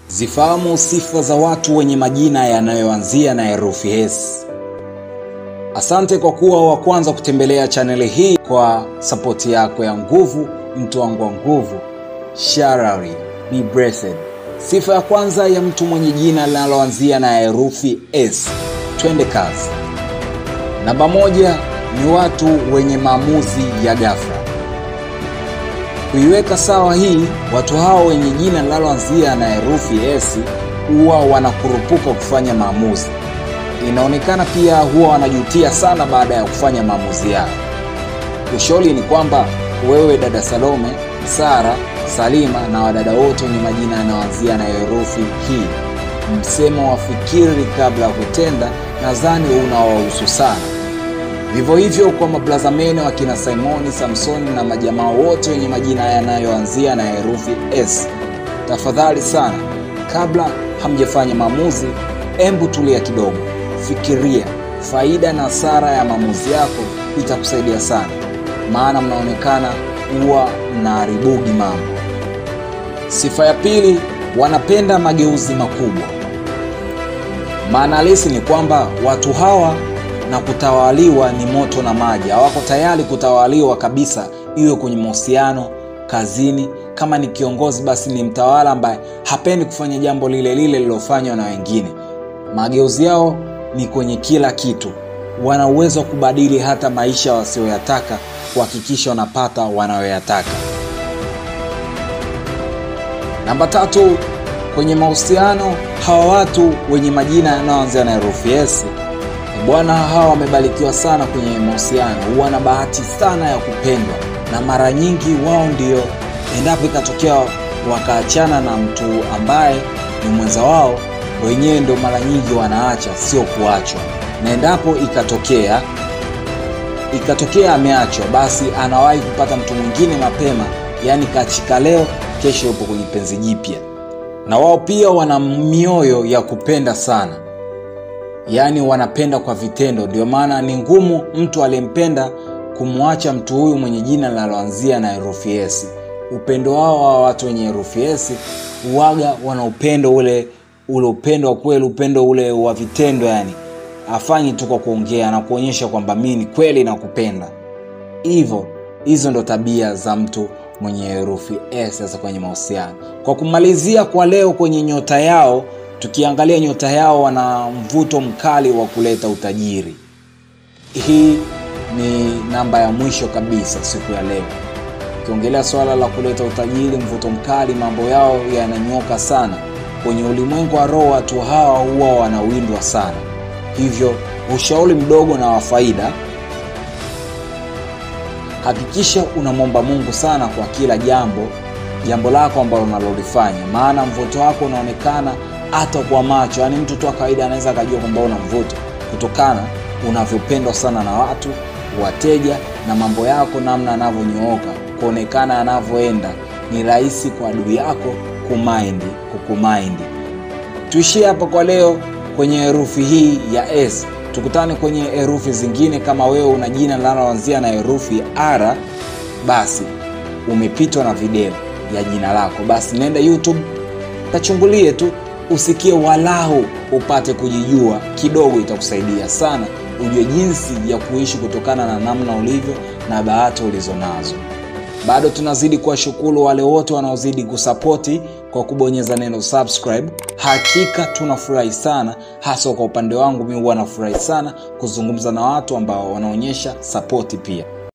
Zifahamu sifa za watu wenye majina yanayoanzia na herufi S. Asante kwa kuwa wa kwanza kutembelea chaneli hii. Kwa support yako ya nguvu, mtu wangu wa nguvu, Sharari, be blessed. Sifa ya kwanza ya mtu mwenye jina linaloanzia na herufi S. Twende kazi. Namba 1 ni watu wenye maamuzi ya ghafla. Kuiweka sawa hii, watu hao wenye jina linaloanzia na herufi S huwa wanakurupuka kufanya maamuzi. Inaonekana pia huwa wanajutia sana baada ya kufanya maamuzi yao. Ushauri ni kwamba wewe dada Salome, Sara, Salima na wadada wote wenye majina yanayoanzia na herufi hii, msemo wa fikiri kabla ya kutenda nadhani unawahusu sana. Vivyo hivyo kwa mablazamene wa kina Simoni, Samsoni na majamaa wote wenye majina yanayoanzia na herufi S. Tafadhali sana, kabla hamjafanya maamuzi, embu tulia kidogo. Fikiria faida na hasara ya maamuzi yako, itakusaidia sana. Maana mnaonekana huwa mnaharibugi mambo. Sifa ya pili, wanapenda mageuzi makubwa. Maana halisi ni kwamba watu hawa na kutawaliwa ni moto na maji. Hawako tayari kutawaliwa kabisa, iwe kwenye mahusiano, kazini. Kama ni kiongozi basi ni mtawala ambaye hapendi kufanya jambo lile lile lilofanywa na wengine. Mageuzi yao ni kwenye kila kitu. Wana uwezo kubadili hata maisha wasioyataka kuhakikisha wanapata wanayoyataka. Namba 3, kwenye mahusiano, hawa watu wenye majina yanayoanzia na herufi S, bwana hawa wamebarikiwa sana kwenye mahusiano. Huwa na bahati sana ya kupendwa, na mara nyingi wao ndio, endapo ikatokea wakaachana na mtu ambaye ni mwenza wao, wenyewe ndio mara nyingi wanaacha, sio kuachwa. Na endapo ikatokea ameachwa, basi anawahi kupata mtu mwingine mapema, yani kachika leo, kesho yupo kwenye penzi jipya. Na wao pia wana mioyo ya kupenda sana, yani wanapenda kwa vitendo. Ndio maana ni ngumu mtu aliyempenda kumwacha mtu huyu mwenye jina linaloanzia na herufi S. Upendo wao wa watu wenye herufi S huaga wana upendo ule upendo wa kweli, upendo ule wa vitendo. Yani afanyi tu kwa kuongea na kuonyesha kwamba mimi ni kweli nakupenda. Hizo ndo tabia za mtu mwenye herufi S sasa kwenye mahusiano. Kwa kumalizia kwa leo, kwenye nyota yao, tukiangalia nyota yao, wana mvuto mkali wa kuleta utajiri. Hii ni namba ya mwisho kabisa siku ya leo. Ukiongelea swala la kuleta utajiri, mvuto mkali, mambo yao yananyoka sana. Kwenye ulimwengu wa roho watu hawa huwa wanawindwa sana. Hivyo ushauri mdogo na wa faida, hakikisha unamwomba Mungu sana kwa kila jambo lako ambalo unalolifanya. Maana mvuto wako unaonekana hata kwa macho. Yani mtu tu wa kawaida anaweza kujua kwamba una mvuto kutokana unavyopendwa sana na watu, wateja, na mambo yako namna yanavyonyooka, kuonekana yanavyoenda. Ni rahisi kwa adui yako kukumind. Tuishie hapa kwa leo kwenye herufi hii ya S. Tukutane kwenye herufi zingine. Kama wewe una jina linaloanzia na herufi R, basi umepitwa na video ya jina lako, basi nenda YouTube, kachungulie tu, usikie walau upate kujijua kidogo. Itakusaidia sana ujue jinsi ya kuishi kutokana na namna ulivyo na bahati ulizonazo. Bado tunazidi kuwashukuru wale wote wanaozidi kusupporti kwa kubonyeza neno subscribe. Hakika tunafurahi sana, hasa kwa upande wangu mimi huwa nafurahi sana kuzungumza na watu ambao wanaonyesha support pia.